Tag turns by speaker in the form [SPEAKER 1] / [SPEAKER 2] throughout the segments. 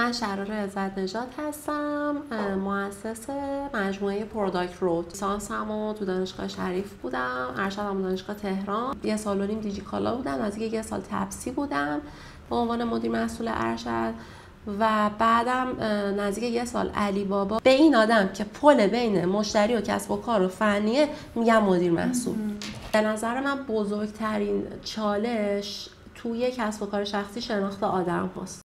[SPEAKER 1] من شرار عزت نژاد هستم، مؤسس مجموعه پروداکت رود. لیسانسمو تو دانشگاه شریف بودم، ارشدم دانشگاه تهران. 1.5 سال دیجیکالا بودم، نزدیک 1 سال تپسی بودم به عنوان مدیر مسئول ارشد و بعدم نزدیک 1 سال علی بابا. به این آدم که پل بین مشتری و کسب و کار و فنیه میگم مدیر محصول. به نظر من بزرگترین چالش توی کسب و کار شخصی شناخت آدم هست.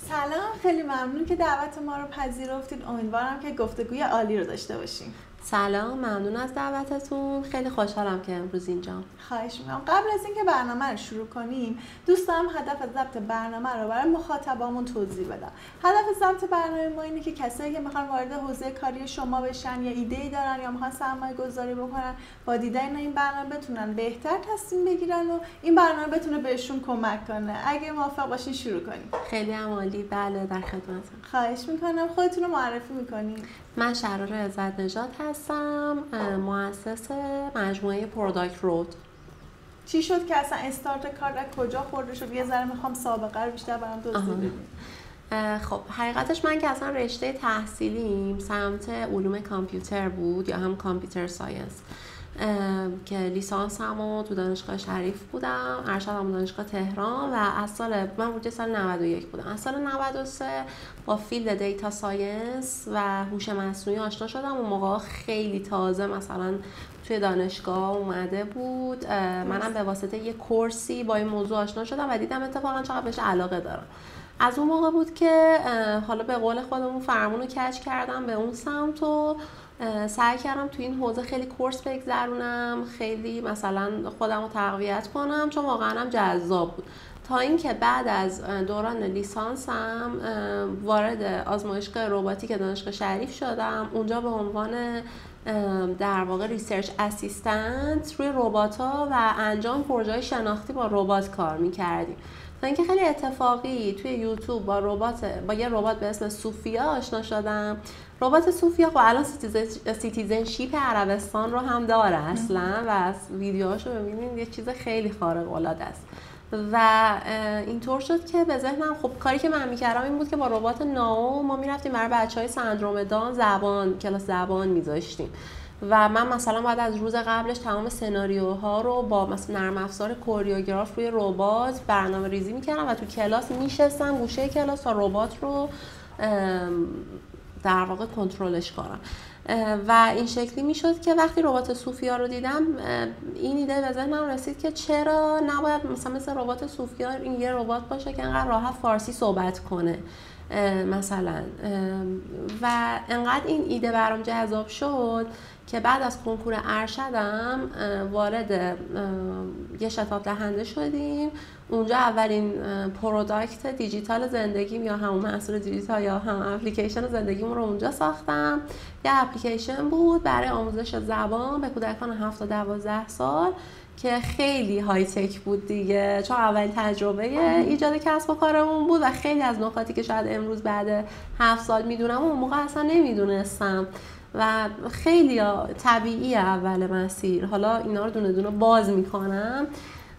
[SPEAKER 2] سلام، خیلی ممنون که دعوت ما رو پذیرفتید. امیدوارم که گفتگوی عالی رو داشته باشیم.
[SPEAKER 1] سلام، ممنون از دعوتتون. خیلی خوشحالم که امروز اینجام.
[SPEAKER 2] خواهش می‌کنم. قبل از اینکه برنامه رو شروع کنیم، دوست دارم هدف از ضبط برنامه رو برای مخاطبامون توضیح بدم. هدف ضبط برنامه ما اینه که کسایی که میخوان وارد حوزه کاری شما بشن یا ایده‌ای دارن یا میخوان سرمایه‌گذاری بکنن، با دیدن این برنامه بتونن بهتر تصمیم بگیرن و این برنامه بتونه بهشون کمک کنه. اگه موافق باشین شروع کنیم.
[SPEAKER 1] خیلی عالی. بله، در خدمتم.
[SPEAKER 2] خواهش می‌کنم. خودتون رو معرفی می‌کنید.
[SPEAKER 1] من شرار عزت نژاد هستم، مؤسس مجموعه پروداکت رود.
[SPEAKER 2] چی شد که اصلا استارت کار از کجا خورده شد؟ یه ذره میخوام سابقه رو بیشتر برام توضیح بدید.
[SPEAKER 1] خب حقیقتش من که اصلا رشته تحصیلیم سمت علوم کامپیوتر بود یا هم کامپیوتر ساینس، که لیسانسمو تو دانشگاه شریف بودم، ارشدم دانشگاه تهران و از من ورودی سال 91 بودم. از سال 93 با فیلد دیتا ساینس و هوش مصنوعی آشنا شدم. اون موقع خیلی تازه مثلا توی دانشگاه اومده بود. منم به واسطه یه کورسی با این موضوع آشنا شدم و دیدم اتفاقا چقدر بهش علاقه دارم. از اون موقع بود که حالا به قول خودمون فرمون رو کج کردم به اون سمت و سعی کردم تو این حوزه خیلی کورس بگذرونم، خیلی مثلا خودم رو تقویت کنم، چون واقعا هم جذاب بود. تا اینکه بعد از دوران لیسانسم وارد آزمایشگاه رباتیک دانشگاه شریف شدم. اونجا به عنوان در واقع ریسرچ اسیستنت روی ربات‌ها و انجام پروژه‌های شناختی با ربات کار می‌کردیم. تا اینکه خیلی اتفاقی توی یوتیوب با یه ربات به اسم سوفیا آشنا شدم. ربات سوفیا خب الان سیتیزنشیپ عربستان رو هم داره اصلا و از ویدیوهاشو ببینید یه چیز خیلی خارق العاده است. و اینطور شد که به ذهنم خب کاری که من میکردم این بود که با ربات ناو ما میرفتیم برای بچهای سندروم داون کلاس زبان میذاشتیم و من مثلا بعد از روز قبلش تمام سناریوها رو با مثلا نرم افزار کوریوگراف روی ربات برنامه ریزی میکردم و تو کلاس میشستم گوشه کلاس تا ربات رو در واقع کنترلش کنم. و این شکلی میشد که وقتی ربات سوفیا رو دیدم این ایده به ذهنم رسید که چرا نباید مثل ربات سوفیا این یه ربات باشه که انقدر راحت فارسی صحبت کنه مثلا. و انقدر این ایده برام جذاب شد که بعد از کنکور ارشدم وارد یه شتاب دهنده شدیم. اونجا اولین پروداکت دیجیتال زندگیم یا همون محصول دیجیتال یا هم اپلیکیشن زندگیم رو اونجا ساختم. یه اپلیکیشن بود برای آموزش زبان به کودکان 7 تا 12 سال که خیلی های تک بود دیگه، چون اولین تجربه ایجاد کسب و کارمون بود و خیلی از نکاتی که شاید امروز بعد 7 سال میدونم اون موقع اصلا نمیدونستم و خیلی طبیعی اول مسیر. حالا اینا رو دونه دونه باز میکنم،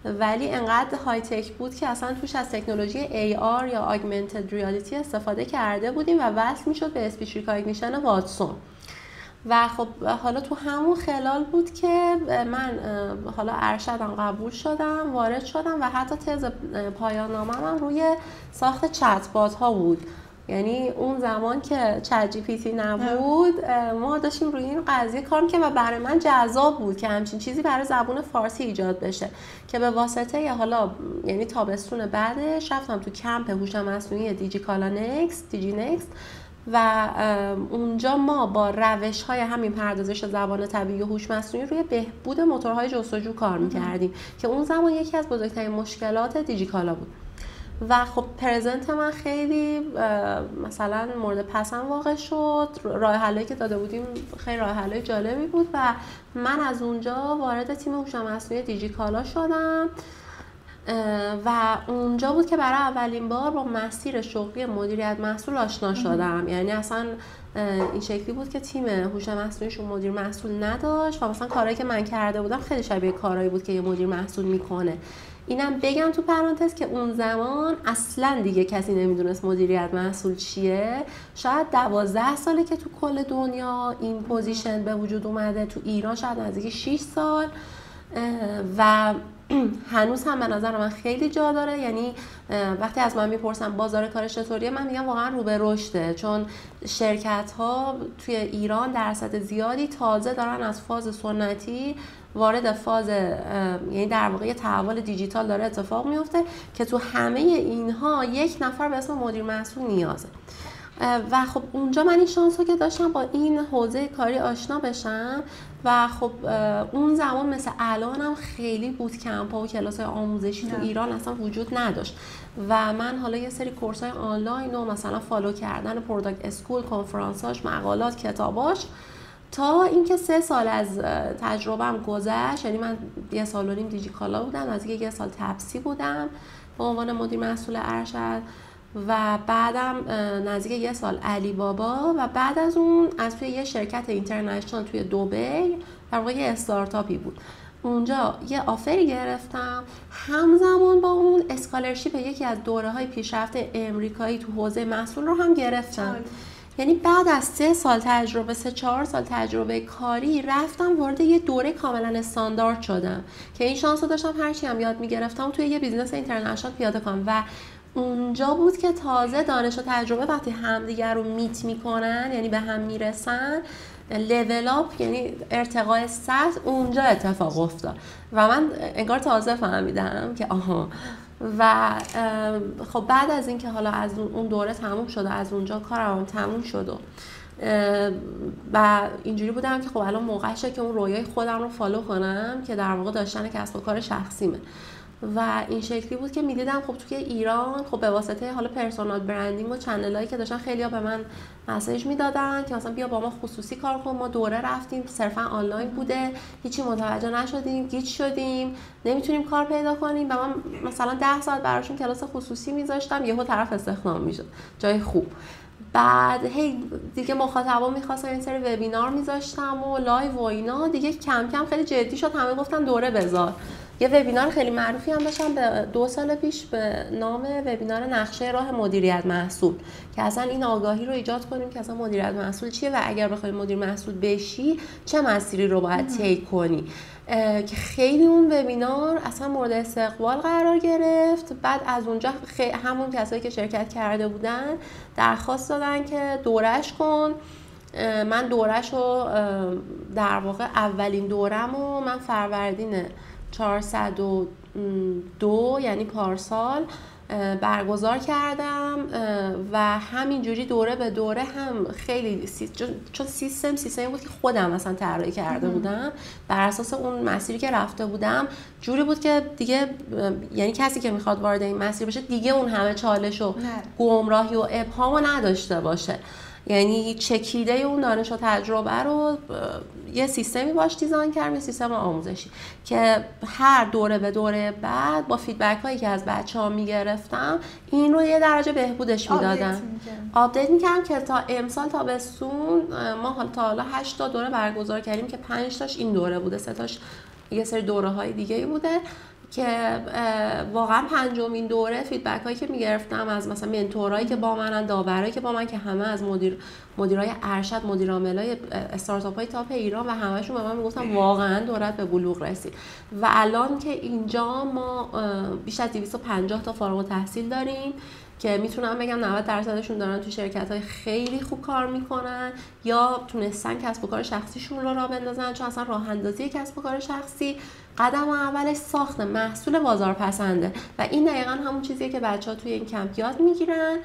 [SPEAKER 1] ولی انقدر های تک بود که اصلا توش از تکنولوژی AR یا Augmented Reality استفاده کرده بودیم و وصل میشد به اسپیچ ریکگنیشن واتسون. و خب حالا تو همون خلال بود که من حالا ارشدم قبول شدم، وارد شدم و حتی تز پایان نامه‌ام روی ساخت چت بات ها بود. یعنی اون زمان که چت جی پی تی نبود ما داشتیم روی این قضیه کار می‌کردیم و برای من جذاب بود که همچین چیزی برای زبان فارسی ایجاد بشه که به واسطه حالا یعنی تابستون بعدش رفتم تو کمپ هوش مصنوعی دیجیکالا دیجی نکست و اونجا ما با روش‌های همین پردازش زبان طبیعی و هوش مصنوعی روی بهبود موتورهای جستجو کار می‌کردیم که اون زمان یکی از بزرگترین مشکلات دیجیکالا بود. و خب پرزنت من خیلی مثلا مورد پسند واقع شد. راه حلی که داده بودیم خیلی راه حلی جالبی بود و من از اونجا وارد تیم هوش مصنوعی دیجیکالا شدم و اونجا بود که برای اولین بار با مسیر شغلی مدیریت محصول آشنا شدم. یعنی اصلا این شکلی بود که تیم هوش مصنوعیشون مدیر محصول نداشت و مثلا کارهایی که من کرده بودم خیلی شبیه کارهایی بود که یه مدیر محصول میکنه. اینم بگم تو پرانتز که اون زمان اصلا دیگه کسی نمیدونست مدیریت محصول چیه. شاید 12 ساله که تو کل دنیا این پوزیشن به وجود اومده، تو ایران شاید نزدیک 6 سال و هنوز هم به نظر من خیلی جا داره. یعنی وقتی از من میپرسن بازار کارش چطوریه، من میگم واقعا رو به رشده، چون شرکت ها توی ایران درصد زیادی تازه دارن از فاز سنتی وارد فاز، یعنی در واقع یه تحول دیجیتال داره اتفاق میفته که تو همه اینها یک نفر به اسم مدیر محصول نیازه. و خب اونجا من این شانس رو که داشتم با این حوزه کاری آشنا بشم و خب اون زمان مثل الانم خیلی بود کمپ‌ها و کلاس‌های آموزشی تو ایران اصلا وجود نداشت و من حالا یه سری کورس‌های آنلاین و مثلا فالو کردن پروداکت اسکول، کنفرانساش، مقالات، کتاباش، تا اینکه 3 سال از تجربه‌ام گذشت. یعنی من 1.5 سال دیجیکالا بودم، از یه سال تپسی بودم به عنوان مدیر مسئول ارشد و بعدم نزدیک 1 سال علی بابا و بعد از اون از توی یه شرکت اینترنشنال توی دبی، در واقع یه استارتاپی بود، اونجا یه آفری گرفتم. همزمان با اون اسکالرشیپ یکی از دوره‌های پیشرفته امریکایی تو حوزه محصول رو هم گرفتم. یعنی بعد از 3 سال تجربه، 3-4 سال تجربه کاری، رفتم وارد یه دوره کاملا استاندارد شدم که این شانس رو داشتم هرچی هم یاد میگرفتم توی یه بیزنس اینترنشنال پیاده کنم و اونجا بود که تازه دانش و تجربه وقتی همدیگر رو میت میکنن، یعنی به هم میرسن، لیول اپ، یعنی ارتقای سطح اونجا اتفاق افتاد و من انگار تازه فهمیدم که آها. و خب بعد از اینکه حالا از اون دوره تموم شد، از اونجا کارم تموم شد و اینجوری بودم که خب الان موقعشه که اون رویای خودم رو فالو کنم که در واقع داشتن کسب و کار شخصیمه. و این شکلی بود که میدیدم خب توی ایران خب به واسطه حالا پرسونال برندینگ و چنلایی که داشتن خیلیا به من مسیج میدادن که مثلا بیا با ما خصوصی کار کن. ما دوره رفتیم صرفا آنلاین بوده، هیچی متوجه نشدیم، گیج شدیم، نمیتونیم کار پیدا کنیم. و من مثلا 10 ساعت براشون کلاس خصوصی میذاشتم، یهو طرف استخدام میشد جای خوب. بعد هی دیگه مخاطبا می‌خواستن این سری وبینار میذاشتم و لایو و اینا، دیگه کم کم خیلی جدی شد، همه گفتن دوره بذار. یه وبینار خیلی معروفی هم داشتم به 2 سال پیش به نام وبینار نقشه راه مدیریت محصول که اصلا این آگاهی رو ایجاد کنیم که اصلا مدیریت محصول چیه و اگر بخوای مدیر محصول بشی چه مسیری رو باید طی کنی، که خیلی اون وبینار اصلا مورد استقبال قرار گرفت. بعد از اونجا همون کسایی که شرکت کرده بودن درخواست دادن که دورش کن. من دورش رو در واقع اولین دورمو من فروردین 402 یعنی پارسال برگزار کردم و همینجوری دوره به دوره هم خیلی چون سیستمی بود که خودم مثلا طراحی کرده بودم بر اساس اون مسیری که رفته بودم، جوری بود که دیگه یعنی کسی که میخواد وارد این مسیر بشه دیگه اون همه چالش و گمراهی و ابهامو نداشته باشه. یعنی چکیده اون دانش و تجربه رو یه سیستمی باش دیزاین کردم، یه سیستم آموزشی که هر دوره به دوره بعد با فیدبک هایی که از بچه‌ها میگرفتم این رو یه درجه بهبودش میدادم، آپدیت میکردم که تا امسال تابستون ما تا حالا 8 تا دوره برگزار کردیم که 5 تاش این دوره بوده، 3 تاش یه سری دوره های دیگه بوده که واقعا 5مین دوره فیدبک هایی که میگرفتم از مثلا منتورایی که با منن، داورایی که با من، که همه از مدیرای ارشد، مدیرعاملای استارتاپ های تاپ ایران و همهشون به من میگفتن واقعا دورت به بلوغ رسید. و الان که اینجا ما بیش از 250 تا فارغ التحصیل داریم که میتونم بگم 90% دارن تو شرکت‌های خیلی خوب کار میکنن یا تونستن کسب و کار شخصیشون رو راه بندازن، چون اصلا راه اندازی کسب و کار شخصی قدم اولش ساخت محصول بازارپسنده و این دقیقاً همون چیزیه که بچه‌ها توی این کمپ یاد میگیرن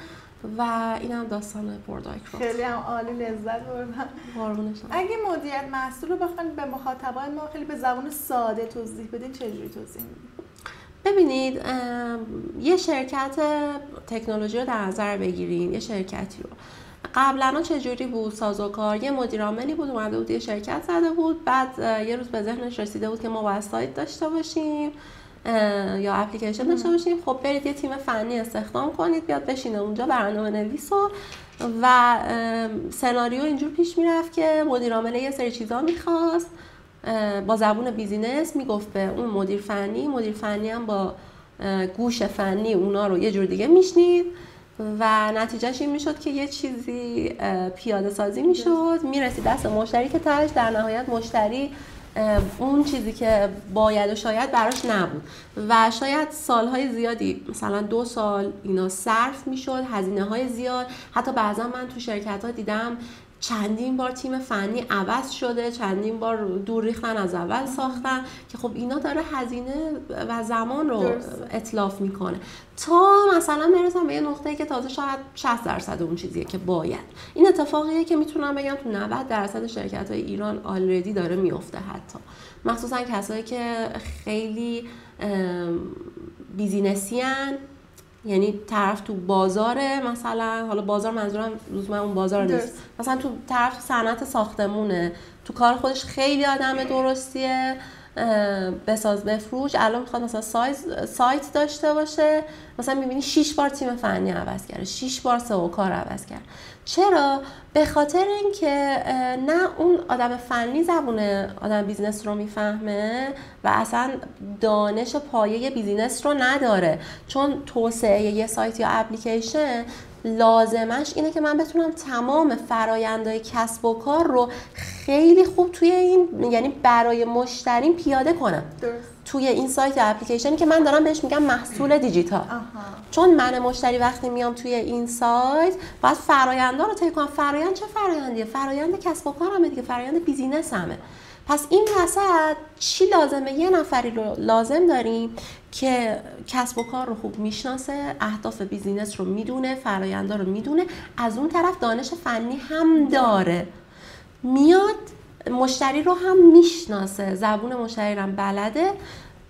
[SPEAKER 1] و اینم داستان پروداکت.
[SPEAKER 2] خیلی هم عالی، لذت بردم.
[SPEAKER 1] قربونشون.
[SPEAKER 2] اگه مدیریت محصول رو بخواید به مخاطبای ما خیلی به زبان ساده توضیح بدین چجوری توضیح میدین؟
[SPEAKER 1] ببینید یه شرکت تکنولوژی رو در نظر بگیریم، یه شرکتی رو قبلا چجوری بود سازوکار، یه مدیر عاملی بود اومده بود یه شرکت زده بود، بعد یه روز به ذهنش رسیده بود که ما باید سایت داشته باشیم یا اپلیکیشن داشته باشیم، خب برید یه تیم فنی استخدام کنید بیاد بشینه اونجا برنامه‌نویس و سناریو اینجور پیش میرفت که مدیر عامل یه سری چیزا میخواست، با زبون بیزینس میگفت به اون مدیر فنی هم با گوش فنی اونا رو یه جور دیگه میشنید و نتیجهش این میشد که یه چیزی پیاده سازی میشد، میرسید دست مشتری که تهش در نهایت مشتری اون چیزی که باید و شاید براش نبود و شاید سالهای زیادی مثلا 2 سال اینا صرف میشد، هزینه های زیاد. حتی بعضا من تو شرکت ها دیدم چندین بار تیم فنی عوض شده، چندین بار دور ریختن از اول ساختن که خب اینا داره هزینه و زمان رو اتلاف میکنه تا مثلا برسن به یه نقطه‌ای که تازه شاید 60% اون چیزیه که باید. این اتفاقیه که میتونم بگم تو 90% شرکت‌های ایران آلردی داره میفته، حتی مخصوصا کسایی که خیلی بیزینسی ان، یعنی طرف تو بازاره، مثلا حالا بازار منظورم لزوما اون بازار نیست، مثلا تو طرف صنعت ساختمونه، تو کار خودش خیلی آدم درستیه، بساز بفروش، الان میخواد مثلا سایت داشته باشه، مثلا میبینی 6 بار تیم فنی عوض کرده، 6 بار سئو کار عوض کرد. چرا؟ به خاطر اینکه نه اون آدم فنی زبون آدم بیزینس رو میفهمه و اصلا دانش پایه بیزینس رو نداره، چون توسعه یه سایت یا اپلیکیشن لازمش اینه که من بتونم تمام فرآیندهای کسب و کار رو خیلی خوب توی این، یعنی برای مشتریم پیاده کنم توی این سایت یا اپلیکیشنی که من دارم بهش میگم محصول دیجیتال. چون من مشتری وقتی میام توی این سایت باید فرآیندها رو طی کنم. فرآیند چه فرآیندیه؟ فرآیند کسب و کارمه دیگه، فرآیند بیزینس همه. پس این وسط چی لازمه؟ یه نفری رو لازم داریم که کسب و کار رو خوب میشناسه، اهداف بیزینس رو میدونه، فرآیندها رو میدونه، از اون طرف دانش فنی هم داره، میاد مشتری رو هم میشناسه، زبون مشتری رو هم بلده،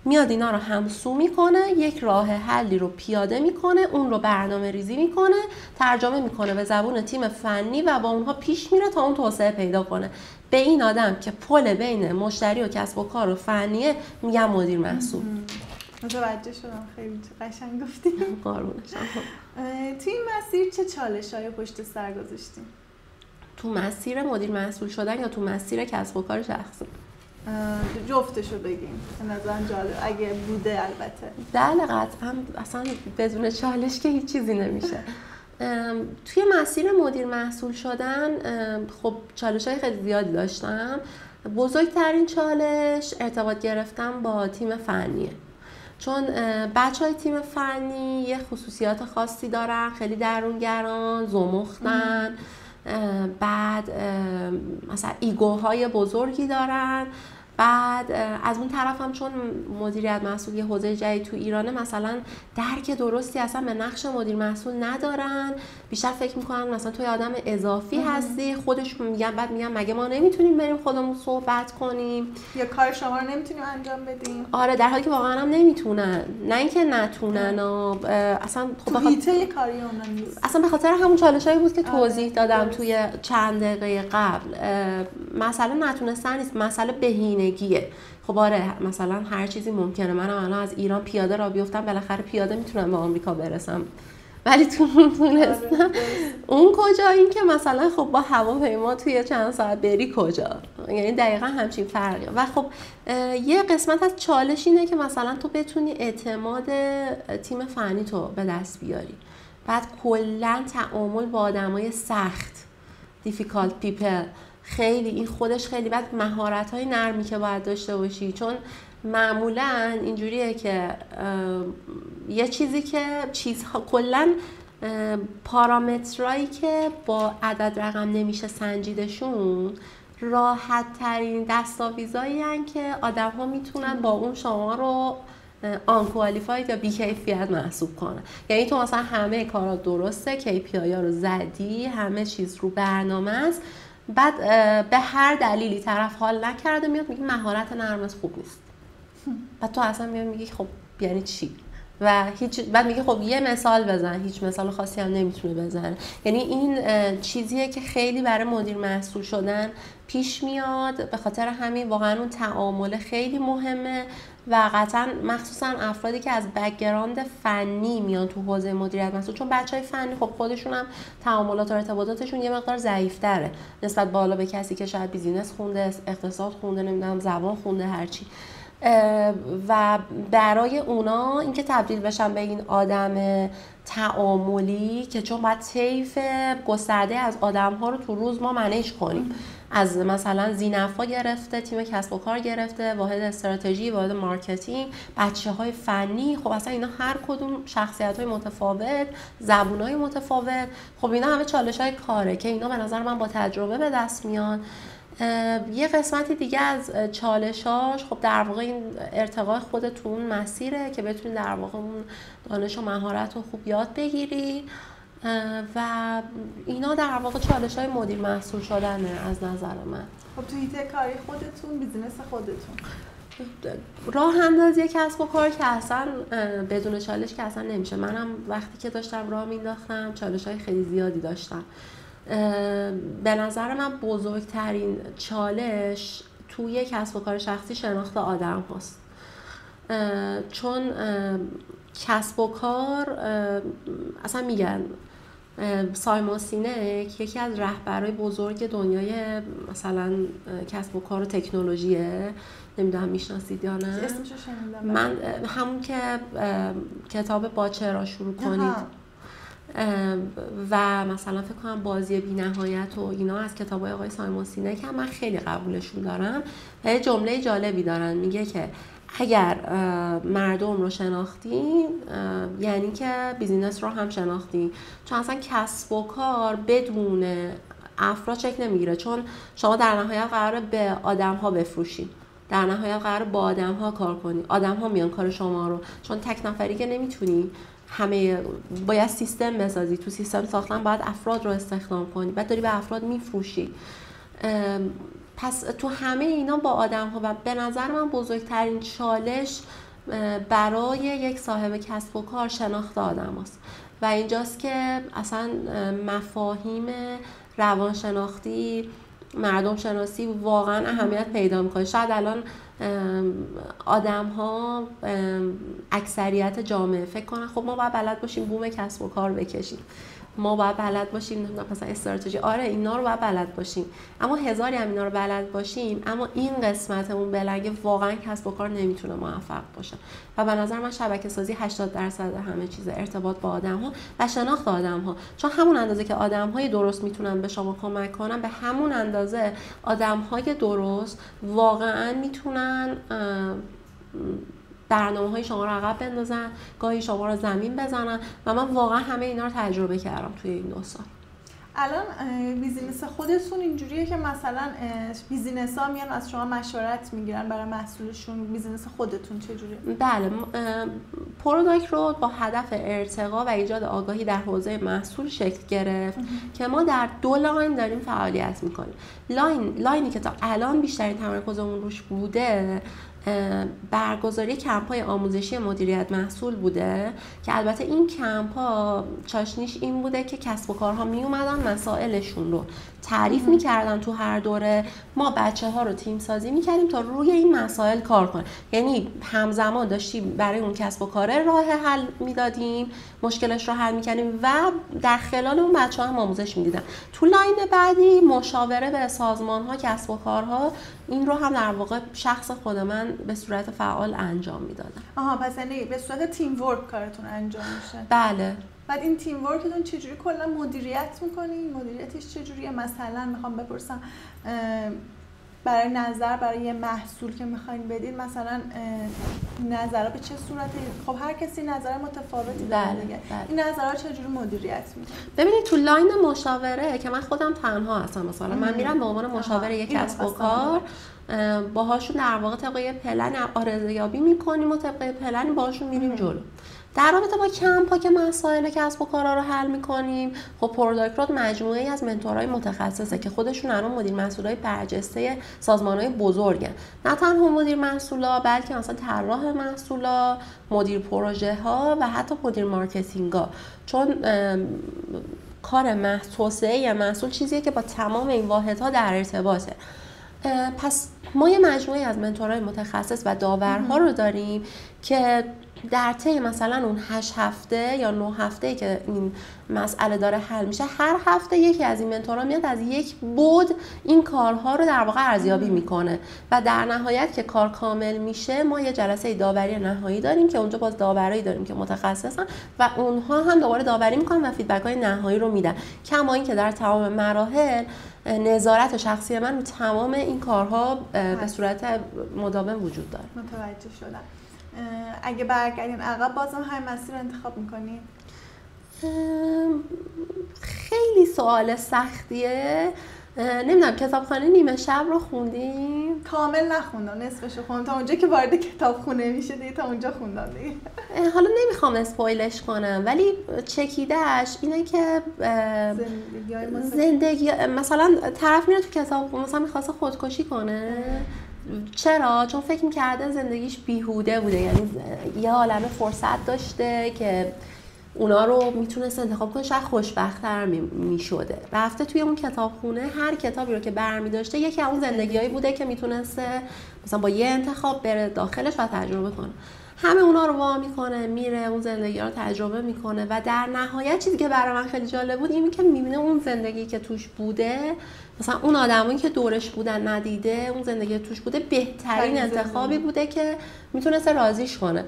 [SPEAKER 1] میاد اینا رو همسو میکنه، یک راه حلی رو پیاده میکنه، اون رو برنامه ریزی میکنه، ترجمه میکنه به زبون تیم فنی و با اونها پیش میره تا اون توسعه پیدا کنه. به این آدم که پل بین مشتری و کسب و کار و فنیه میگم مدیر محصول.
[SPEAKER 2] متوجه شدم، خیلی قشنگ گفتی.
[SPEAKER 1] قربونش.
[SPEAKER 2] توی این مسیر چه چالش‌های پشت سر گذاشتیم؟
[SPEAKER 1] تو مسیر مدیر محصول شدن یا تو مسیر کسب و کار شخصی؟
[SPEAKER 2] جفتشو بگیم، به نظرم جالب اگه بوده. البته
[SPEAKER 1] بله قطعا، اصلا بدون چالش که هیچ چیزی نمیشه. توی مسیر مدیر محصول شدن خب چالش‌های خیلی زیادی داشتم. بزرگترین چالش ارتباط گرفتن با تیم فنیه، چون بچه‌های تیم فنی یه خصوصیات خاصی دارن، خیلی درونگران، زمختن، بعد مثلا ایگوهای بزرگی دارن. بعد از اون طرف هم چون مدیریت محصول یه حوزه جدید تو ایرانه، مثلا درک درستی اصلا به نقش مدیر محصول ندارن، بیشتر فکر میکنن مثلا توی آدم اضافی هستی، خودشون میگن، بعد میگن مگه ما نمیتونیم بریم خودمون صحبت کنیم
[SPEAKER 2] یا کار شما رو نمیتونیم انجام بدیم؟
[SPEAKER 1] آره، در حالی که واقعا هم نمیتونن، نه اینکه نتونن، اصلا
[SPEAKER 2] خب هیته کاری اونا نیست.
[SPEAKER 1] اصلا به خاطر همون چالشایی بود که توضیح دادم توی چند دقیقه قبل. مسئله نتونستن نیست، مسئله بهینگیه. خب آره، مثلا هر چیزی ممکنه، منم الان از ایران پیاده را بیفتم، بالاخره پیاده میتونم به آمریکا برسم، ولی تونستم اون کجا؟ این که مثلا خب با هواپیما توی چند ساعت بری کجا؟ یعنی دقیقا همچین فرقی. و خب یه قسمت از چالش اینه که مثلا تو بتونی اعتماد تیم فنی تو به دست بیاری، بعد کلا تعامل با آدمای سخت، difficult people، خیلی این خودش خیلی، بعد مهارت‌های نرمی که باید داشته باشی، چون معمولاً اینجوریه که یه چیزی که چیزها کلاً پارامترایی که با عدد رقم نمیشه سنجیدشون، راحت ترین دستاویزایی هستن که آدم ها میتونن با اون شما رو آنکوالیفاید یا بیکیفیت محسوب کنن. یعنی تو مثلا همه کارا درسته، KPI ها رو زدی، همه چیز رو برنامه است، بعد به هر دلیلی طرف حال نکرده، میاد میگه مهارت نرمت خوب نیست، بعد تو اصلا میاد میگی خب یعنی چی؟ و هیچ، بعد میگه خب یه مثال بزن، هیچ مثال خاصی هم نمیتونه بزنه. یعنی این چیزیه که خیلی برای مدیر محصول شدن پیش میاد، به خاطر همین واقعا اون تعامل خیلی مهمه و قطعا مخصوصا افرادی که از بک‌گراند فنی میان تو حوزه مدیریت محصول، چون بچهای فنی خب خودشون هم تعاملات و ارتباطاتشون یه مقدار ضعیف‌تره نسبت بالا به کسی که شاید بیزینس خونده، اقتصاد خونده، نمیدونم زبان خونده، هرچی. و برای اونا اینکه تبدیل بشن به این آدم تعاملی که چون باید طیف گسترده از آدم‌ها رو تو روز ما منیج کنیم، از مثلا ذی‌نفع گرفته، تیم کسب و کار گرفته، واحد استراتژی، واحد مارکتینگ، بچه‌های فنی، خب اصلا اینا هر کدوم شخصیت‌های متفاوت، زبون‌های متفاوت، خب اینا همه چالش‌های کاره که اینا به نظر من با تجربه به دست میان. یه قسمتی دیگه از چالشاش خب در واقع این ارتقاء خودت تو اون مسیره که بتونی در واقع اون دانش و مهارت رو خوب یاد بگیری و اینا در واقع چالش‌های مدیر محصول شدنه از نظر من.
[SPEAKER 2] خب تو حیطه کاری خودتون، بیزینس خودتون،
[SPEAKER 1] راه اندازی کسب و کار که اصلا بدون چالش که اصلا نمیشه. منم وقتی که داشتم راه مینداختم چالش‌های خیلی زیادی داشتم. به نظر من بزرگترین چالش توی کسب و کار شخصی شناخت آدم هست، چون کسب و کار اصلا میگن سایمون سینک یکی از رهبرای بزرگ دنیای مثلا کسب و کار و تکنولوژیه، نمیدونم میشناسید یا نه؟
[SPEAKER 2] اسمشو شنیدم.
[SPEAKER 1] من همون که کتاب با چرا شروع کنید و مثلا فکر کنم بازی بی‌نهایت و اینا از کتابای آقای سایمون سینک هم من خیلی قبولشون دارم و یه جمله جالبی دارن، میگه که اگر مردم رو شناختین یعنی که بیزینس رو هم شناختین، چون اصلا کسب و کار بدون افراد شکل نمیگیره، چون شما در نهایت قراره به آدم ها بفروشین، در نهایت قراره با آدم ها کار کنی، آدم ها میان کار شما رو، چون تک نفری که نمیتونی، همه باید سیستم بسازی، تو سیستم ساختن باید افراد رو استخدام کنی، بعد داری به افراد میفروشی. پس تو همه اینا با آدم ها و به نظر من بزرگترین چالش برای یک صاحب کسب و کار شناخت آدم هست و اینجاست که اصلا مفاهیم روانشناختی، مردم شناسی واقعا اهمیت پیدا میکنه. شاید الان آدم ها اکثریت جامعه فکر کنن خب ما باید بلد باشیم بوم کسب و کار بکشیم، ما باید بلد باشیم مثلا استراتژی، آره اینا رو باید بلد باشیم، اما هزاری هم اینا رو بلد باشیم، اما این قسمت اون بلنگه واقعا کسب و کار نمیتونه موفق باشه و به نظر من شبکه سازی 80% همه چیزه، ارتباط با آدم ها و شناخت آدم ها، چون همون اندازه که آدم های درست میتونن به شما کمک کنن، به همون اندازه آدم های درست واقعا میتونن برنامه‌های شما رو عقب بندازن، گاهی شما رو زمین بزنن و من واقعا همه اینا رو تجربه کردم توی این 2 سال.
[SPEAKER 2] الان بیزینس خودتون اینجوریه که مثلا بیزینس‌ها میان از شما مشورت میگیرن برای محصولشون، بیزینس خودتون چجوریه؟
[SPEAKER 1] بله، پروداکت رو با هدف ارتقا و ایجاد آگاهی در حوزه محصول شکل گرفت که ما در 2 لاین داریم فعالیت میکنیم. لاینی که تا الان بیشترین تمرکزمون روش بوده برگزاری کمپ‌های آموزشی مدیریت محصول بوده که البته این کمپ‌ها چاشنیش این بوده که کسب و کارها می اومدن مسائلشون رو تعریف می‌کردن تو هر دوره، ما بچه‌ها رو تیم سازی می‌کردیم تا روی این مسائل کار کنن، یعنی همزمان داشتیم برای اون کسب و کار راه حل میدادیم، مشکلش رو حل می‌کردیم و در خلال اون بچه‌ها هم آموزش می‌دیدن. تو لاین بعدی مشاوره به سازمان‌ها، کسب و کارها، این رو هم در واقع شخص خود من به صورت فعال انجام میدادم.
[SPEAKER 2] پس یعنی به صورت تیم ورک کارتون انجام میشه؟
[SPEAKER 1] بله.
[SPEAKER 2] بعد این تیم ورکتون چجوری کلا مدیریت میکنین؟ مدیریتش چجوریه؟ مثلا میخوام بپرسم برای یه محصول که میخواین بدید، مثلا نظرها به چه صورته؟ خب هر کسی نظر متفاوتی داره دیگه. این نظرها چجوری مدیریت میکنین؟
[SPEAKER 1] ببینید تو لاین مشاوره که من خودم تنها هستم، مثلا من میرم به عنوان مشاور یک کسب و کار، باهاشون در واقع طبق یه پلن آرزویابی میکنیم و طبق پلن باهاشون میریم جلو. در رابطه با کمپ‌ها که مسائل کسب و کارا رو حل می‌کنیم، خب پروداکت مجموعه‌ای از منتورای متخصصه که خودشون الان مدیر محصولای برجسته سازمان‌های بزرگن، نه تنها مدیر محصولا بلکه مثلا طراح محصولا، مدیر پروژه‌ها و حتی مدیر مارکتینگ‌ها، چون کار توسعه محصول چیزیه که با تمام این واحدها در ارتباطه. پس ما یه مجموعه از منتورهای متخصص و داورها رو داریم که در طی مثلا اون 8 هفته یا 9 هفته‌ای که این مسئله داره حل میشه، هر هفته یکی از این منتورها میاد از یک بعد این کارها رو در واقع ارزیابی میکنه و در نهایت که کار کامل میشه ما یه جلسه داوری نهایی داریم که اونجا باز داورایی داریم که متخصصن و اونها هم دوباره داوری میکنن و فیدبک‌های نهایی رو میدن. کما اینکه در تمام مراحل نظارت شخصی من رو تمام این کارها به صورت مداوم وجود داره.
[SPEAKER 2] متوجه شدم. اگه برگردین عقب بازم همین مسیر رو انتخاب میکنید؟
[SPEAKER 1] خیلی سوال سختیه. نمیدونم کتابخانه نیمه شب رو خوندیم؟
[SPEAKER 2] کامل نخوندم، نصفش رو خوندم. تا اونجا که وارد کتابخونه میشه دیگه تا اونجا خوندم دیگه.
[SPEAKER 1] حالا نمیخوام اسپویلش کنم ولی چکیدهش اینه که زندگی مثلا طرف میره تو کتاب مثلا میخواسته خودکشی کنه. چرا؟ چون فکر میکرده زندگیش بیهوده بوده، یعنی یه عالمه فرصت داشته که اونا رو میتونست انتخاب کنه، شاید خوشبخت‌تر میشده. رفته توی اون کتابخونه هر کتابی رو که برمی داشته یکی از اون زندگیایی بوده که میتونسته مثلا با یه انتخاب بره داخلش و تجربه کنه. همه اونا رو وا میکنه، میره اون زندگی رو تجربه میکنه و در نهایت چیزی که برای من خیلی جالب بود اینه که میبینه اون زندگی که توش بوده، مثلا اون آدمایی که دورش بودن ندیده، اون زندگی توش بوده بهترین انتخابی بوده که میتونسته راضیش کنه.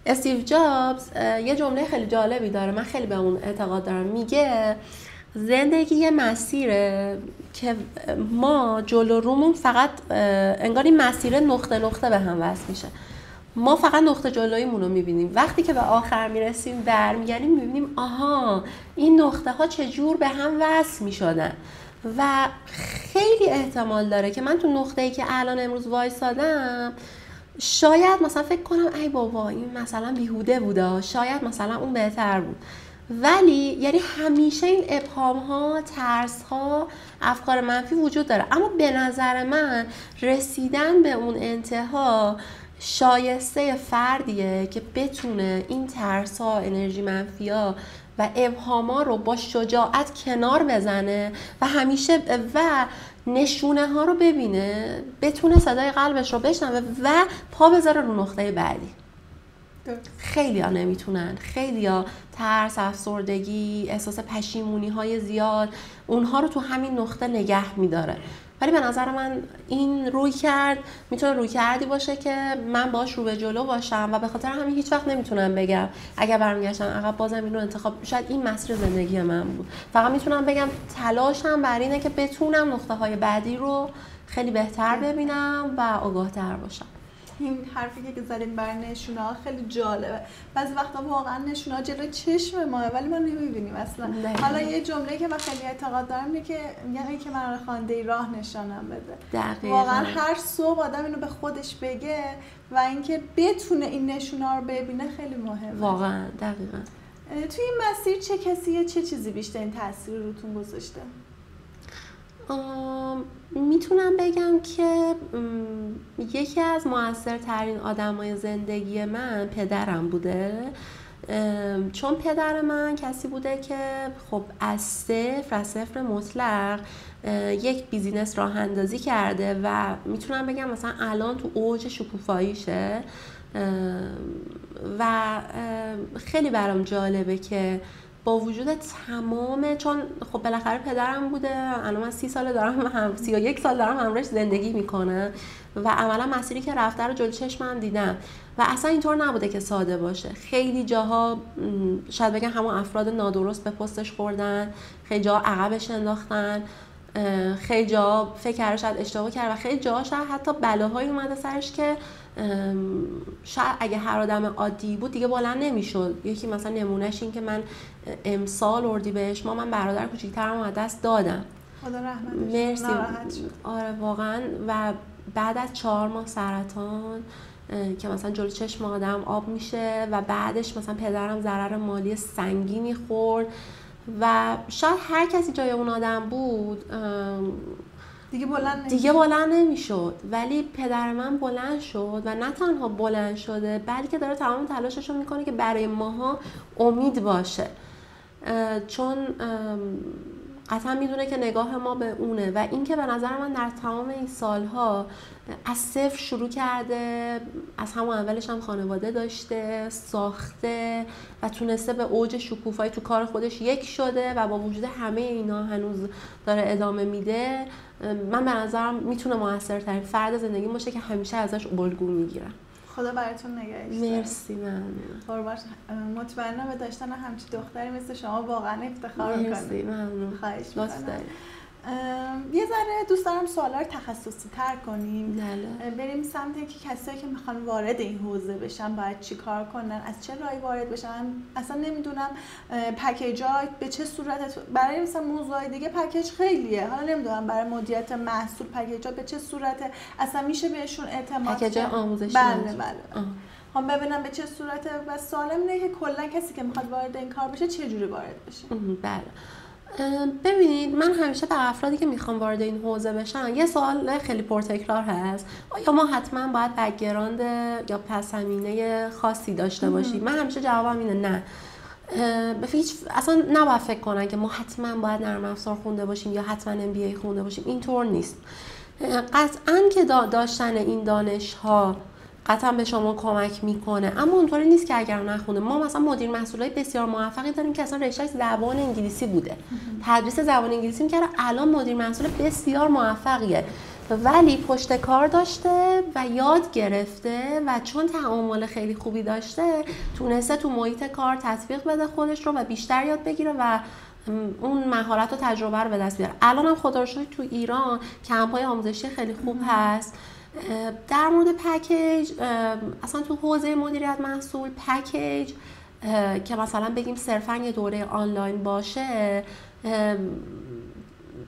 [SPEAKER 1] استیو جابز یه جمله خیلی جالبی داره، من خیلی به اون اعتقاد دارم. میگه زندگی یه مسیره که ما جلو رومون فقط انگار این مسیر نقطه نقطه به هم وصل میشه، ما فقط نقطه جلویمون رو میبینیم. وقتی که به آخر میرسیم برمیگردیم میبینیم آها این نقطه ها چجور به هم وصل میشدن و خیلی احتمال داره که من تو نقطه‌ای که الان امروز وایسادم شاید مثلا فکر کنم ای بابا این مثلا بیهوده بوده، شاید مثلا اون بهتر بود، ولی یعنی همیشه این ابهام ها، ترس ها، افکار منفی وجود داره. اما به نظر من رسیدن به اون انتها شایسته فردیه که بتونه این ترس ها، انرژی منفی ها و ابهاما رو با شجاعت کنار بزنه و همیشه و نشونه ها رو ببینه، بتونه صدای قلبش رو بشنوه و پا بذاره رو نقطه بعدی. خیلی ها نمیتونن، خیلی ها ترس، افسردگی، احساس پشیمونی های زیاد اونها رو تو همین نقطه نگه میداره. ولی به نظر من این روی کرد میتونه روی کردی باشه که من باش رو به جلو باشم و به خاطر همین هیچ وقت نمیتونم بگم اگر برمیگشتم عقب بازم این رو انتخاب، شاید این مسیر زندگی من بود. فقط میتونم بگم تلاشم بر اینه که بتونم نقطه های بعدی رو خیلی بهتر ببینم و آگاه‌تر باشم.
[SPEAKER 2] این حرفی که زدین بر نشونه‌ها خیلی جالبه. بعضی وقتا واقعا نشونه‌ها جلوی چشم ماه ولی ما نمی‌بینیم اصلا. حالا یه جمله که من خیلی اعتقاد دارم اینه که میگن که من خوانده راه نشانم بده.
[SPEAKER 1] دقیقاً.
[SPEAKER 2] واقعا هر صبح آدم اینو به خودش بگه و اینکه بتونه این نشونه‌ها رو ببینه خیلی مهمه.
[SPEAKER 1] واقعا دقیقاً.
[SPEAKER 2] توی این مسیر چه کسی چه چیزی بیشترین تاثیر روتون گذاشته؟
[SPEAKER 1] میتونم بگم که یکی از موثرترین آدمای زندگی من پدرم بوده، چون پدر من کسی بوده که خب از صفر مطلق یک بیزینس راه اندازی کرده و میتونم بگم مثلا الان تو اوج شکوفاییشه و خیلی برام جالبه که با وجود تمام، چون خب بالاخره پدرم بوده، الان من 30 سال دارم 31 سال دارم همراهش زندگی میکنم و عملا مسیری که رفته رو جلوی چشمم دیدم و اصلا اینطور نبوده که ساده باشه. خیلی جاها شاید بگم همون افراد نادرست به پستش خوردن، خیلی جاها عقبش انداختن، خیلی جا فکر کرده شاید اشتباه کرد و خیلی جاها شاید حتی بلاهایی اومده سرش که شاید اگه هر آدم عادی بود دیگه بلند نمیشد. یکی مثلا نمونهش این که من امسال اردیبهشت ماه من برادر کوچیک‌ترم از دست دادم.
[SPEAKER 2] خدا رحمتش
[SPEAKER 1] مرسی.
[SPEAKER 2] ناراحت شد.
[SPEAKER 1] آره واقعا. و بعد از 4 ماه سرطان که مثلا جلوی چشم آدم آب میشه و بعدش مثلا پدرم ضرر مالی سنگینی خورد و شاید هر کسی جای اون آدم بود دیگه بلند نمیشد، ولی پدر من بلند شد و نه تنها بلند شده بلکه داره تمام تلاشش رو میکنه که برای ماها امید باشه. چون قطعا میدونه که نگاه ما به اونه و این که به نظر من در تمام این سالها از صفر شروع کرده، از همون اولش هم خانواده داشته، ساخته و تونسته به اوج شکوفایی تو کار خودش یک شده و با وجود همه اینا هنوز داره ادامه میده. من به نظرم میتونه موثرترین فرد زندگی باشه که همیشه ازش الگو میگیرم.
[SPEAKER 2] خدا براتون نگهش داره.
[SPEAKER 1] مرسی. ممنون.
[SPEAKER 2] قربانش. مطمئنم به داشتن همچین دختری مثل شما واقعا افتخار کنید.
[SPEAKER 1] مرسی. ممنون.
[SPEAKER 2] خواهش
[SPEAKER 1] لطف
[SPEAKER 2] می‌کنم.
[SPEAKER 1] دارید.
[SPEAKER 2] یه ذره دوست دارم سوالا رو تخصصی تر کنیم.
[SPEAKER 1] بله.
[SPEAKER 2] بریم سمت که کسایی که میخوان وارد این حوزه بشن باید چی کار کنن، از چه راهی وارد بشن. اصلا نمیدونم پکیج‌ها به چه صورت، برای مثلا موضوعای دیگه پکیج خیلیه، حالا نمیدونم برای مدیریت محصول پکیج‌ها به چه صورت اصلا میشه بهشون اعتماد
[SPEAKER 1] پکیج آموزشی.
[SPEAKER 2] بله. هم ببینم به چه صورت و سوالم اینه که کلا کسی که میخواد وارد این کار بشه چه جوری وارد بشه.
[SPEAKER 1] بله. ببینید من همیشه به افرادی که میخوان وارد این حوزه بشن یه سوال خیلی پرتکرار هست، آیا ما حتما باید بک‌گراند یا پس زمینه خاصی داشته باشیم؟ من همیشه جوابم اینه نه. اصلا نباید فکر کنن که ما حتما باید نرم افزار خونده باشیم یا حتما MBA خونده باشیم. اینطور نیست. قطعاً که داشتن این دانش ها قطعا به شما کمک میکنه، اما اونطوری نیست که اگر نخونه. ما مثلا مدیر مسئولای بسیار موفقی داریم که اصلا رشتهش زبان انگلیسی بوده، تدریس زبان انگلیسی میکرده، الان مدیر مسئول بسیار موفقیه، ولی پشت کار داشته و یاد گرفته و چون تعامل خیلی خوبی داشته تونسته تو محیط کار تطبیق بده خودش رو و بیشتر یاد بگیره و اون مهارت و تجربه رو به دست بیاره. الان هم خدا رو شکر تو ایران کمپ‌های آموزشی خیلی خوب هست. در مورد پکیج، اصلا تو حوزه مدیریت محصول پکیج که مثلا بگیم صرفاً یه دوره آنلاین باشه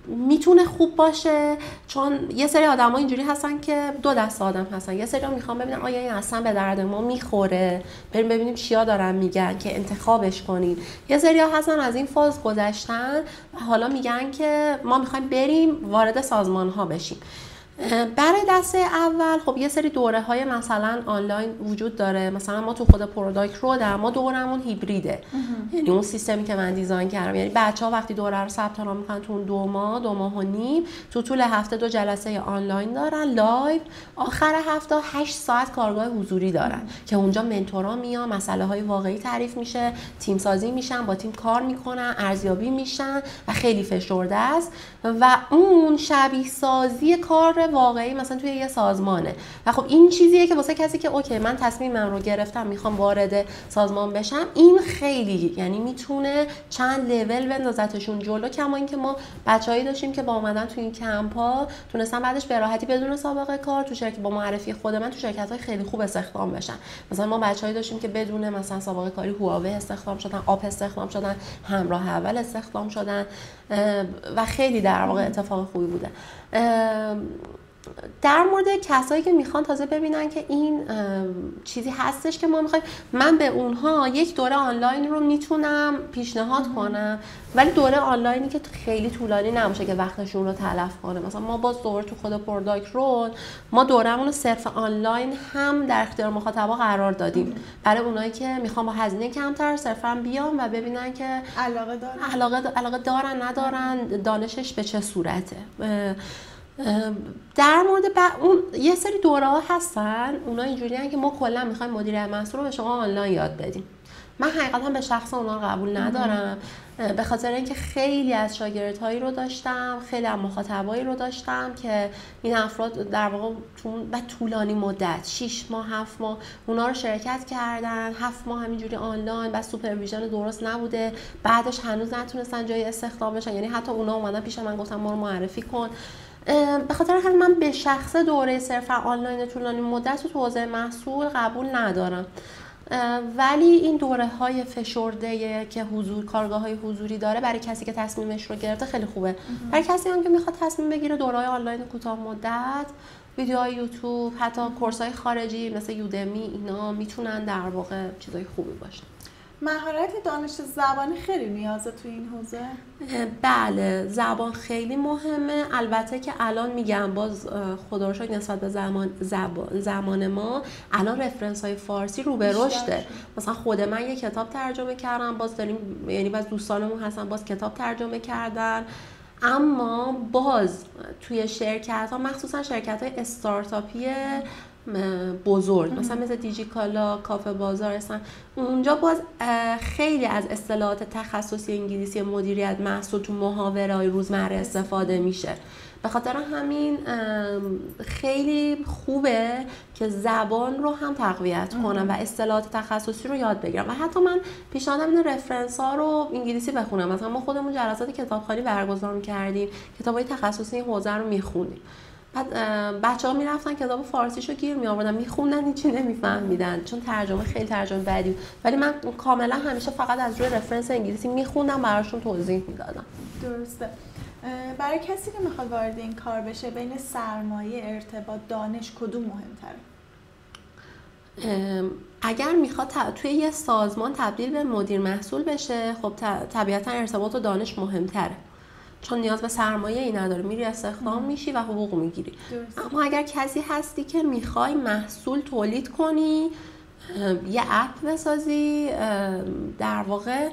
[SPEAKER 1] میتونه خوب باشه، چون یه سری آدم‌ها اینجوری هستن که دو دسته آدم هستن. یه سری میخوان ببینن آیا این اصلا به درد ما میخوره، بریم ببینیم چیا دارن میگن که انتخابش کنیم. یه سری ها هستن از این فاز گذشتن و حالا میگن که ما میخوایم بریم وارد سازمان‌ها بشیم. برای دسته اول خب یه سری دوره های مثلا آنلاین وجود داره. مثلا ما تو خود پروداکت رو در ما دورمون هیبریده، یعنی اون سیستمی که من دیزاین کردم، یعنی بچه‌ها وقتی دوره رو ثبت نام می‌کنن تو 2 ماه و نیم تو طول هفته 2 جلسه آنلاین دارن لایو، آخر هفته 8 ساعت کارگاه حضوری دارن که اونجا منتورا میان، مسئله‌های واقعی تعریف میشه، تیم سازی میشن، با تیم کار میکنن، ارزیابی میشن و خیلی فشرده است و اون شبیه سازی کار واقعی مثلا توی یه سازمانه. و خب این چیزیه که واسه کسی که اوکی من تصمیمم رو گرفتم میخوام وارد سازمان بشم، این خیلی یعنی میتونه چند لول بندازتشون جلو. کما اینکه ما بچه‌ای داشتیم که با اومدن تو این کمپ‌ها تونستن بعدش به راحتی بدون سابقه کار تو شرکت با معرفی خود من تو شرکت‌های خیلی خوب استخدام بشن. مثلا ما بچه‌ای داشتیم که بدون مثلا سابقه کاری هواوی استخدام شدن، آپ استخدام شدن، همراه اول استخدام شدن و خیلی در واقع اتفاق خوبی بوده. در مورد کسایی که میخوان تازه ببینن که این چیزی هستش که ما میخوایم، من به اونها یک دوره آنلاین رو میتونم پیشنهاد کنم، ولی دوره آنلاینی که خیلی طولانی نباشه که وقتشون رو تلف کنه. مثلا ما باز دوره تو خود پروداکت رو ما دورمون رو صرف آنلاین هم در اختیار مخاطبا قرار دادیم برای اونایی که میخوان با هزینه کمتر صرفا بیان و ببینن که علاقه دارن ندارن، دانشش به چه صورته. در مورد اون یه سری دوره ها هستن اونا اینجوریه که ما کلا میخوایم مدیریت محصول رو به شما آنلاین یاد بدیم. من حقیقتا به شخص اونا قبول ندارم، به خاطر اینکه خیلی از شاگردهایی رو داشتم، خیلی از مخاطبایی رو داشتم که این افراد در واقع به طولانی مدت 6 ماه 7 ماه اونا رو شرکت کردن، 7 ماه همینجوری آنلاین، بعد سوپرویژن درست نبوده، بعدش هنوز نتونستن جای استخدام بشن، یعنی حتی اونا اومدن پیش من گفتن ما رو معرفی کن. به خاطر همین من به شخص دوره صرفا آنلاین طولانی مدت تو حوزه محصول قبول ندارم. ولی این دوره های فشرده که کارگاه های حضوری داره برای کسی که تصمیمش رو گرفته خیلی خوبه. برای کسی هم که میخواد تصمیم بگیره دوره های آنلاین کوتاه مدت، ویدیوهای یوتیوب، حتی کورس های خارجی مثل یودمی، اینا میتونن در واقع چیزای خوبی باشن.
[SPEAKER 2] مهارت دانش زبانی خیلی نیازه تو این حوزه؟
[SPEAKER 1] بله، زبان خیلی مهمه. البته که الان میگم باز خدا رو شکر نسبت به زمان ما الان رفرنس های فارسی رو به رشده. مثلا خود من یه کتاب ترجمه کردم، باز داریم، یعنی باز دوستانمون هستن باز کتاب ترجمه کردن، اما باز توی شرکت ها، مخصوصا شرکت های استارتاپی بزرگ مثلا مثل دیجیکالا، کافه بازار هستن، اونجا باز خیلی از اصطلاحات تخصصی انگلیسی مدیریت محصول تو محاوره‌های روزمره استفاده میشه. به خاطر همین خیلی خوبه که زبان رو هم تقویت کنم و اصطلاحات تخصصی رو یاد بگیرم و حتی من پیشنهادم اینه رفرنس ها رو انگلیسی بخونم. مثلا ما خودمون جلسات کتابخوانی برگزار می‌کردیم، کتابای تخصصی این حوزه رو می‌خوندیم. بعد بچه‌ها میرفتن کتاب فارسیشو گیر می‌آوردن، می‌خوندن، هیچی نمی‌فهمیدن چون ترجمه خیلی ترجمه بدی بود. ولی من کاملا همیشه فقط از روی رفرنس انگلیسی می‌خوندم، براشون توضیح میدادم.
[SPEAKER 2] درسته. برای کسی که میخواد وارد این کار بشه، بین سرمایه، ارتباط، دانش کدوم مهم‌تره؟
[SPEAKER 1] اگر میخواد توی یه سازمان تبدیل به مدیر محصول بشه، خب طبیعتا ارتباط و دانش مهم‌تره، چون نیاز به سرمایه ای نداره، میری استخدام میشی و حقوق میگیری. اما اگر کسی هستی که میخوای محصول تولید کنی، یه اپ بسازی، در واقع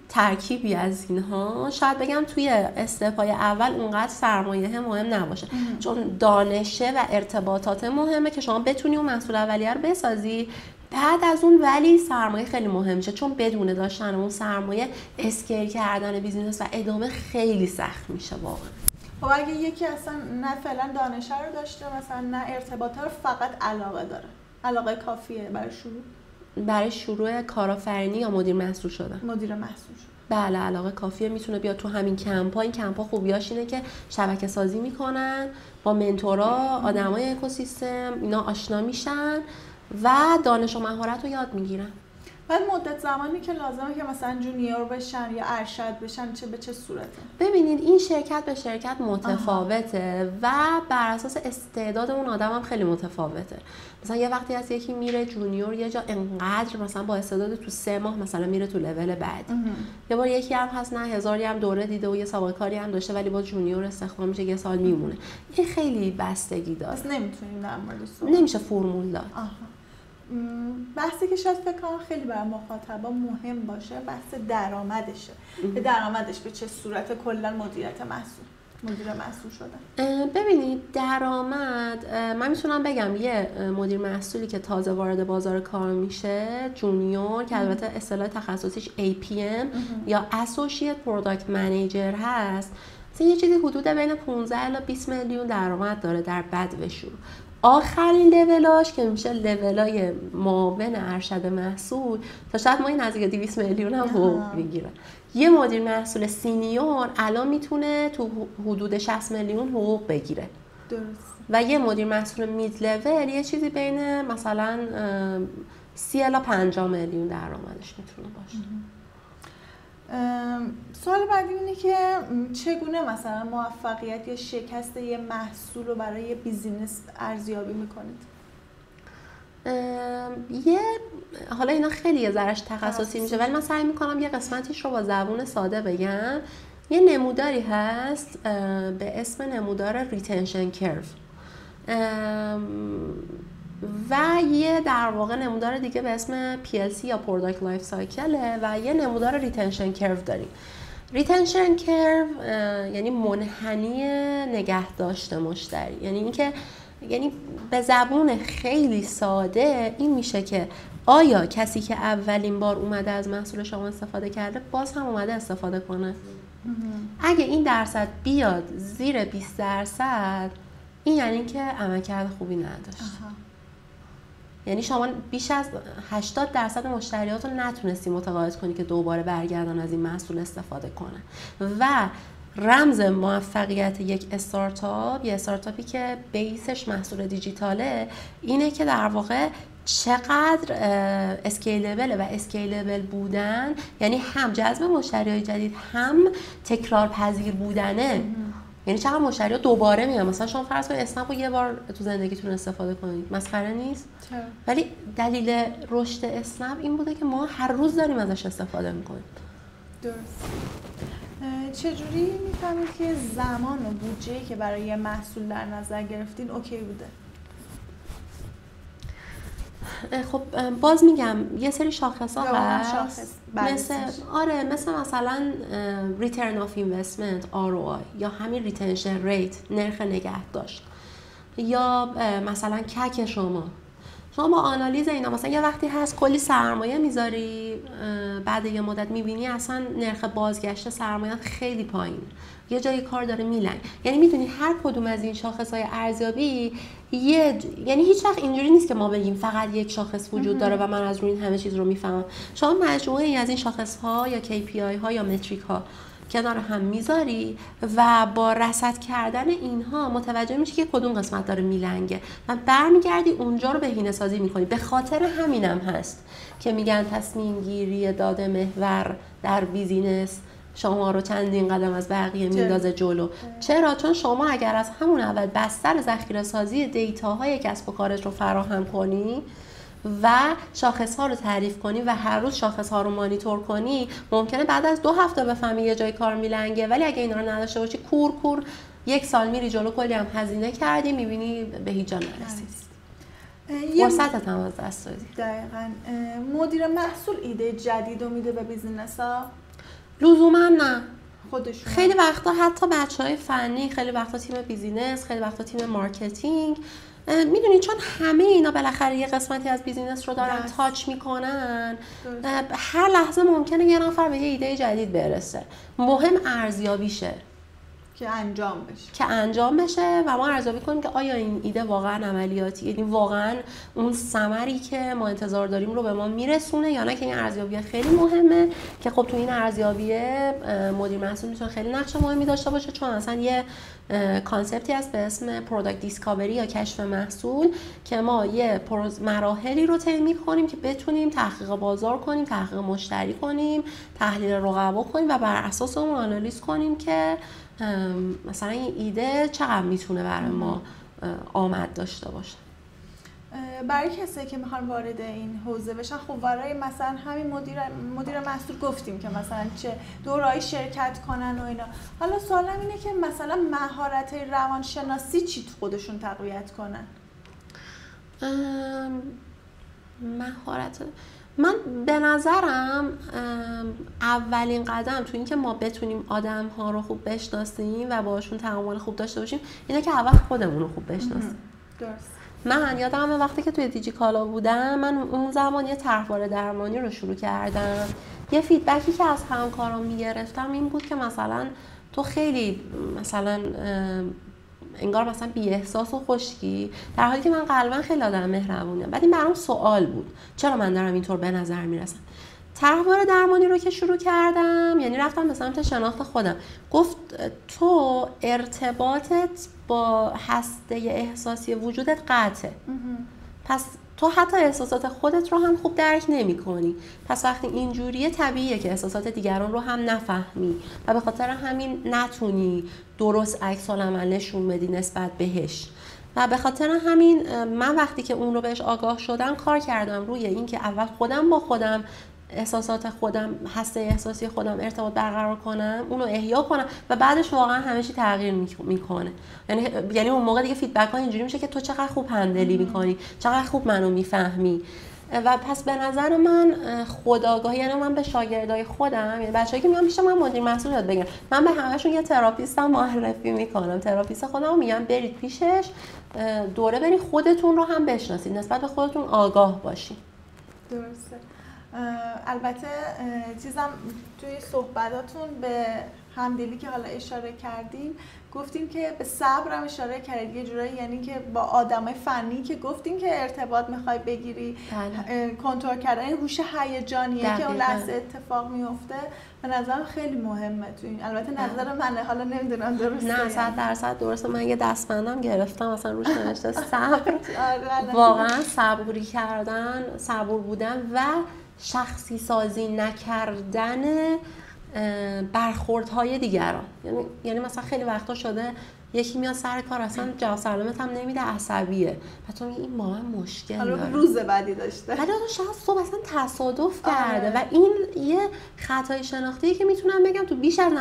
[SPEAKER 1] ترکیبی از اینها، شاید بگم توی استپای اول اونقدر سرمایه مهم نباشه، چون دانشه و ارتباطات مهمه که شما بتونی اون محصول اولیه رو بسازی. بعد از اون ولی سرمایه خیلی مهم میشه، چون بدون داشتن اون سرمایه اسکیل کردن بیزینس و ادامه خیلی سخت میشه واقعا.
[SPEAKER 2] خب اگه یکی اصلا نه فعلا دانشه رو داشته، مثلا نه ارتباطات رو، فقط علاقه داره، علاقه کافیه برای شروع
[SPEAKER 1] کارآفرینی یا مدیر محصول شدن؟
[SPEAKER 2] مدیر محصول شدن.
[SPEAKER 1] بله، علاقه کافیه. میتونه بیاد تو همین کمپا. این کمپا خوبیاش اینه که شبکه سازی میکنن با منتورا، آدمای اکوسیستم، اینا آشنا میشن و دانش و مهارت رو یاد میگیرن.
[SPEAKER 2] بعد مدت زمانی که لازمه که مثلا جونیور بشن یا ارشد بشن به چه صورته؟
[SPEAKER 1] ببینید این شرکت به شرکت متفاوته و بر اساس استعداد اون آدم هم خیلی متفاوته. مثلا یه وقتی از یکی میره جونیور یه جا انقدر مثلا با استعداد تو 3 ماه مثلا میره تو لول بعدی. یه بار یکی هم هست نه هزاری هم دوره دیده و یه سابقه کاری هم داشته ولی با جونیور استخدام میشه، یه سال میمونه. این خیلی بستگی داره.
[SPEAKER 2] پس نمیتونیم در موردش
[SPEAKER 1] نمیشه فرمول داد.
[SPEAKER 2] بحثی که شاید فکر کنم خیلی برای مخاطبا مهم باشه، بحث درآمدشه. به درآمدش به چه صورت کلا مدیر محصول شدن؟
[SPEAKER 1] ببینید درآمد، من میتونم بگم یه مدیر محصولی که تازه وارد بازار کار میشه، جونیور، که البته اصطلاح تخصصیش APM یا Associate Product Manager هست، مثلا یه چیزی حدود بین 15 الی 20 میلیون درآمد داره در بد و شروع. آخرین لولاش که میشه لولای معاون ارشد محصول تا شاید ما این نزدیک 200 میلیون هم حقوق میگیره. یه مدیر محصول سینیور الان میتونه تو حدود 60 میلیون حقوق بگیره.
[SPEAKER 2] درست.
[SPEAKER 1] و یه مدیر محصول مید لول یه چیزی بین مثلا 30 الی 50 میلیون درآمدش میتونه باشه.
[SPEAKER 2] سوال بعدی اینه که چگونه مثلا موفقیت یا شکست یه محصول رو برای یه بیزینس ارزیابی میکنید؟
[SPEAKER 1] حالا اینا خیلی یه ذره‌اش تخصصی میشه ولی من سعی میکنم یه قسمتیش رو با زبون ساده بگم. یه نموداری هست به اسم نمودار ریتنشن کرو و یه در واقع نمودار دیگه به اسم PLC یا پروداکت لایف سایکل و یه نمودار ریتنشن کرو داریم. ریتنشن کرو یعنی منحنی نگه داشته مشتری، یعنی اینکه یعنی به زبون خیلی ساده این میشه که آیا کسی که اولین بار اومده از محصول شما استفاده کرده باز هم اومده استفاده کنه؟ اگه این درصد بیاد زیر 20%، این یعنی که عملکرد خوبی نداشت. یعنی شما بیش از 80% مشتریات رو نتونستی متقاعد کنی که دوباره برگردن از این محصول استفاده کنن. و رمز موفقیت یک استارتاپ، یه استارتاپی که بیسش محصول دیجیتاله، اینه که در واقع چقدر اسکیلبل و اسکیلبل بودن، یعنی هم جذب مشتریای جدید هم تکرار پذیر بودنه. یعنی چقدر مشتری‌ها دوباره میان. مثلا شما فرض کنید اسنپ رو یه بار تو زندگیتون استفاده کنید، مسخره نیست؟ ولی دلیل رشد اسنپ این بوده که ما هر روز داریم ازش استفاده میکنیم.
[SPEAKER 2] درست. چجوری میفهمید که زمان و بودجه‌ای که برای یه محصول در نظر گرفتین اوکی بوده؟
[SPEAKER 1] خب باز میگم یه سری شاخص‌ها هست مثل مثلا return of investment ROI یا همین retention rate نرخ نگهداشت یا مثلا کک شما با آنالیز اینا مثلا یه وقتی هست کلی سرمایه میذاری، بعد یه مدت میبینی اصلا نرخ بازگشت سرمایه خیلی پایین، یه جایی کار داره میلنگ. یعنی میدونی هر کدوم از این شاخص‌های ارزیابی یعنی هیچ وقت اینجوری نیست که ما بگیم فقط یک شاخص وجود داره و من از روی این همه چیز رو میفهمم. شما مجموعه از این شاخص‌ها یا KPI ها یا متریک ها کنار هم میذاری و با رصد کردن اینها متوجه میشی که کدوم قسمت داره میلنگه و برمیگردی اونجا رو بهینه سازی میکنی. به خاطر همینم هست که میگن تصمیم گیری داده محور در بیزینس شما رو چندین قدم از بقیه میندازه جلو. چرا؟ چون شما اگر از همون اول بستر ذخیره سازی دیتاهای کسب و کارت رو فراهم کنی و شاخص‌ها رو تعریف کنی و هر روز شاخص‌ها رو مانیتور کنی، ممکنه بعد از 2 هفته بفهمی یه جای کار میلنگه، ولی اگه اینا رو نداشته باشی کور 1 سال میری جلو، کلی هم هزینه کردی، میبینی به هیچ جا نرسیدی، فرصتت هم از دست دادی.
[SPEAKER 2] دقیقاً. مدیر محصول ایده جدید رو میده به بیزینس‌ها؟
[SPEAKER 1] لزوما نه،
[SPEAKER 2] خودشون.
[SPEAKER 1] خیلی وقتا حتی بچهای فنی، خیلی وقتا تیم بیزینس، خیلی وقتا تیم مارکتینگ، میدونی چون همه اینا بالاخره یه قسمتی از بیزینس رو دارن تاچ میکنن، هر لحظه ممکنه یه نفر به یه ایده جدید برسه. مهم ارزیابیشه
[SPEAKER 2] که انجام بشه و ما ارزیابی کنیم که آیا این ایده واقعا عملیاتی، یعنی واقعا اون ثمری که ما انتظار داریم رو به ما میرسونه یا نه. که این ارزیابی خیلی مهمه که خب تو این ارزیابی مدیر محصول میتونه خیلی نقش مهمی داشته باشه، چون اصلا یه کانسپتی هست به اسم پروداکت دیسکاوری یا کشف محصول که ما یه مراحلی رو طی می‌کنیم که بتونیم تحقیق بازار کنیم، تحقیق مشتری کنیم، تحلیل رقبا کنیم و بر اساس اون آنالیز کنیم که مثلا این ایده چقدر میتونه برای ما آمد داشته باشه. برای کسی که میخوان وارد این حوزه بشن، خب برای مثلا همین مدیر محصول گفتیم که مثلا چه دوره‌ای شرکت کنن و اینا. حالا سوالم اینه که مثلا مهارت روانشناسی چی خودشون تقویت کنن؟
[SPEAKER 1] من به نظرم اولین قدم تو این که ما بتونیم آدم ها رو خوب بشناسیم و باشون تعامل خوب داشته باشیم اینه که اول خودمون رو خوب بشناسیم.
[SPEAKER 2] درست.
[SPEAKER 1] من یادمه وقتی که توی دیجیکالا بودم، من اون زمان یه طرحواره درمانی رو شروع کردم. یه فیدبکی که از همکارام میگرفتم این بود که مثلا تو خیلی مثلا انگار مثلا بی احساس و خشکی، در حالی که من قلبا خیلی آدم مهربونم. بعد این برام سوال بود چرا من دارم اینطور به نظر میرسم. طرحواره درمانی رو که شروع کردم، یعنی رفتم به سمت شناخت خودم. گفت تو ارتباطت با هسته احساسی وجودت قطعه، پس تو حتی احساسات خودت رو هم خوب درک نمی کنی. پس وقتی اینجوریه طبیعیه که احساسات دیگران رو هم نفهمی و به خاطر همین نتونی درست عکس العمل نشون بدی نسبت بهش. و به خاطر همین من وقتی که اون رو بهش آگاه شدم کار کردم روی این که اول خودم با خودم احساسات خودم، هسته احساسی خودم ارتباط برقرار کنم، اونو احیا کنم و بعدش واقعا همه چی تغییر میکنه. یعنی اون موقع دیگه فیدبک ها اینجوری میشه که تو چقدر خوب هندلی میکنی، چقدر خوب منو میفهمی. و پس به نظر من خودآگاهی، یعنی من به شاگردای خودم، یعنی بچه‌ای که میان پیش من مدیر محصول یاد بگیرن، من به همه‌شون یه تراپیستم معرفی میکنم. تراپیست خودمو میگم برید پیشش، دوره برید خودتون رو هم بشناسید، نسبت به خودتون آگاه باشید.
[SPEAKER 2] درسته. البته چیزم توی صحبتاتون به همدلی که حالا اشاره کردیم، گفتیم که به صبر هم اشاره کردید یه جورایی، یعنی که با آدمای فنی که گفتیم که ارتباط میخوای بگیری، کنترل کردن این هوش هیجانیه که اون لحظه اتفاق میفته، به نظرم خیلی مهمه تو این. البته نظر منه، حالا نمیدونم درسته.
[SPEAKER 1] نه 100% درسته. من یه دستبندم گرفتم مثلا روش نوشته صبر. واقعا صبوری کردن، صبور بودن و شخصی سازی نکردن برخوردهای دیگران. یعنی مثلا خیلی وقتا شده یکی میاد سر کار اصلا جواب سلامت هم نمیده، عصبیه، بعد تو میگی این با من مشکل داره،
[SPEAKER 2] حالا روز بعدی داشته،
[SPEAKER 1] ولی شاید صبح اصلا تصادف کرده. و این یه خطای شناختیه که میتونم بگم تو بیش از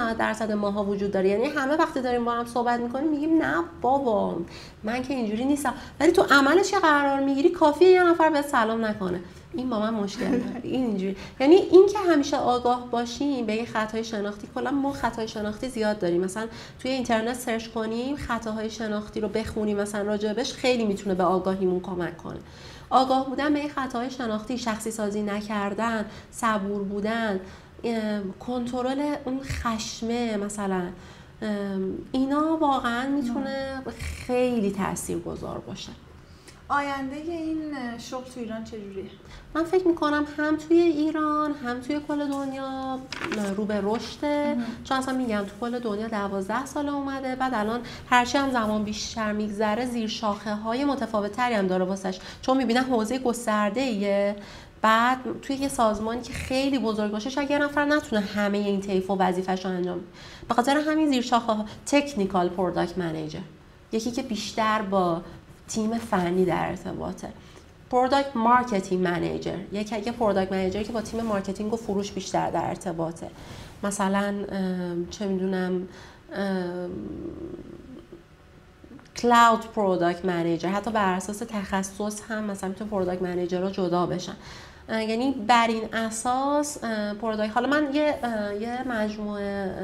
[SPEAKER 1] 90% ماها وجود داره. یعنی همه وقتی داریم با هم صحبت میکنیم میگیم نه بابا من که اینجوری نیستم، ولی تو عملش قرار میگیری کافیه یه نفر به سلام نکنه این با من مشکل داره، این اینجوری. یعنی این که همیشه آگاه باشیم به این خطای شناختی. کلا ما خطای شناختی زیاد داریم، مثلا توی اینترنت سرچ کنیم خطاهای شناختی رو بخونیم مثلا راجبش، خیلی میتونه به آگاهیمون کمک کنه. آگاه بودن به این خطاهای شناختی، شخصی سازی نکردن، صبور بودن، کنترل اون خشمه مثلا، اینا واقعا میتونه خیلی تاثیرگذار باشه.
[SPEAKER 2] آینده این شغل تو ایران چجوریه؟
[SPEAKER 1] من فکر میکنم هم توی ایران هم توی کل دنیا رو به رشده، چون اصلا میگم تو کل دنیا 12 سال اومده، بعد الان هرچی هم زمان بیشتر میگذره زیر شاخه های متفاوت تری هم داره واسش، چون میبینن حوزه گسترده ایه. بعد توی یه سازمانی که خیلی بزرگ باشه شاید یه نفر نتونه همه این طیف و وظیفه‌شو انجام بده. به خاطر همین زیر شاخه ها تکنیکال پروداکت منیجر، یکی که بیشتر با تیم فنی در ارتباطه، پروداکت مارکتینگ منیجر، یکی پروداکت منیجر که با تیم مارکتینگ و فروش بیشتر در ارتباطه، مثلا چه میدونم کلاود پروداکت منیجر، حتی بر اساس تخصص هم مثلا میتونه پروداکت منیجرها جدا بشن. یعنی بر این اساس پروداکت، حالا من یه مجموعه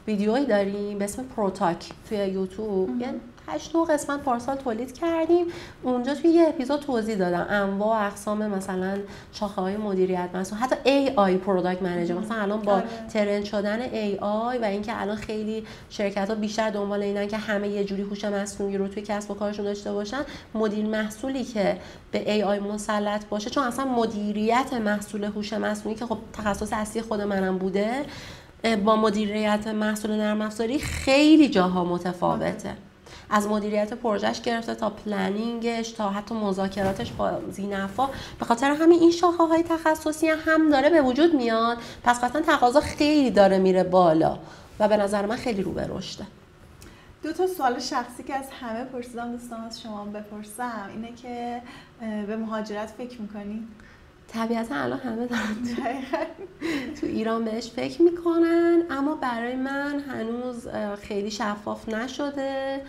[SPEAKER 1] ویدیویی داریم به اسم پروتاک توی یوتیوب، یه 8 قسمت پارسال تولید کردیم. اونجا توی یه اپیزود توضیح دادم انواع و اقسام مثلا شاخه‌های مدیریت، مثلا حتی AI پروداکت منیجر، مثلا الان با ترند شدن AI و اینکه الان خیلی شرکت‌ها بیشتر دنبال اینن که همه یه جوری هوش مصنوعی رو توی کسب و کارشون داشته باشن، مدیر محصولی که به AI مسلط باشه، چون اصلا مدیریت محصول هوش مصنوعی که خب تخصص اصلی خود منم بوده، با مدیریت محصول نرم افزاری خیلی جاها متفاوته. از مدیریت پروژهش گرفته تا پلنینگش تا حتی مذاکراتش با ذی‌نفع. به خاطر همین این شاخه‌های تخصصی هم داره به وجود میاد، پس قطعا تقاضا خیلی داره میره بالا و به نظر من خیلی رو به رشده.
[SPEAKER 2] 2 سوال شخصی که از همه پرسیدم دوستان از شما بپرسم اینه که به مهاجرت فکر میکنی؟
[SPEAKER 1] طبیعتا الان همه دارن تو ایران بهش فکر میکنن، اما برای من هنوز خیلی شفاف نشده،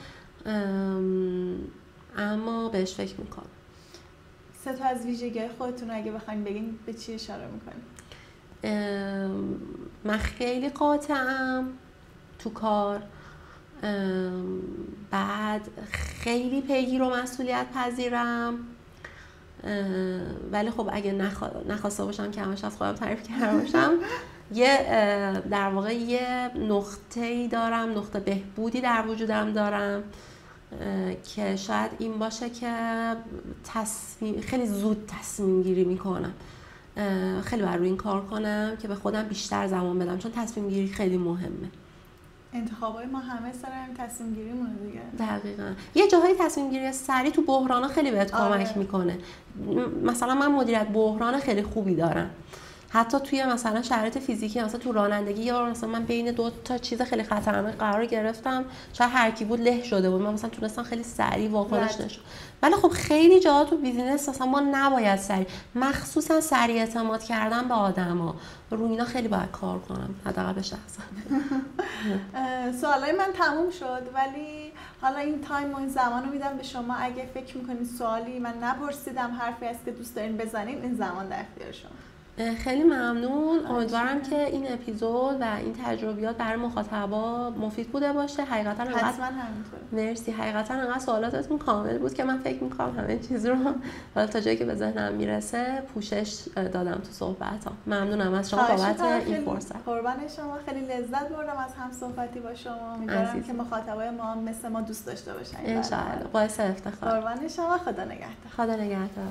[SPEAKER 1] اما بهش فکر میکنم.
[SPEAKER 2] 3 از ویژگی‌های خودتون اگه بخواید بگین به چی اشاره میکنید؟
[SPEAKER 1] من خیلی قاطعم تو کار، بعد خیلی پیگیر و مسئولیت پذیرم، ولی خب اگه نخواسته باشم که همش از خودم تعریف کرده باشم، در واقع یه نقطه‌ای دارم، نقطه بهبودی در وجودم دارم که شاید این باشه که خیلی زود تصمیم گیری میکنم. خیلی باید روی این کار کنم که به خودم بیشتر زمان بدم، چون تصمیم گیری خیلی مهمه.
[SPEAKER 2] انتخابای ما همه سر همین تصمیم گیری مونه دیگه.
[SPEAKER 1] دقیقاً. یه جاهای تصمیم گیری سریع تو بحرانا خیلی بهت کمک میکنه. مثلا من مدیریت بحران خیلی خوبی دارم، حتی توی مثلا شرایط فیزیکی، مثلا تو رانندگی یا مثلا من بین 2 چیز خیلی خطرناک قرار گرفتم، شاید هر کی بود له شده بود، من مثلا تونستم خیلی سریع واکنش نشون. ولی خب خیلی جاها تو بیزینس مثلا ما نباید سریع، مخصوصا سریع اعتماد کردن به آدما، رو اینا خیلی باید کار کنم، حداقل به شخصا.
[SPEAKER 2] سوالای من تموم شد، ولی حالا این تایم و این زمان رو میدم به شما. اگه فکر میکنید سوالی من نپرسیدم، حرفی هست که دوست دارین بزنین، این زمان در اختیار شما.
[SPEAKER 1] خیلی ممنون. امیدوارم که این اپیزود و این تجربیات برای مخاطبا مفید بوده باشه. حقیقتا
[SPEAKER 2] حتما همینطوره.
[SPEAKER 1] مرسی. حقیقتا انقدر سوالاتتون کامل بود که من فکر می‌کنم همه چیز رو حالا تا جایی که به ذهنم میرسه پوشش دادم تو صحبتام. ممنونم از شما بابت این فرصت.
[SPEAKER 2] قربان شما، خیلی لذت بردم از هم صحبتی با شما. امیدوارم که مخاطبای ما مثل ما دوست داشته باشن.
[SPEAKER 1] ان شاء الله. باعث افتخار.
[SPEAKER 2] قربان شما. خدا نگهدار.
[SPEAKER 1] خدا نگهدار.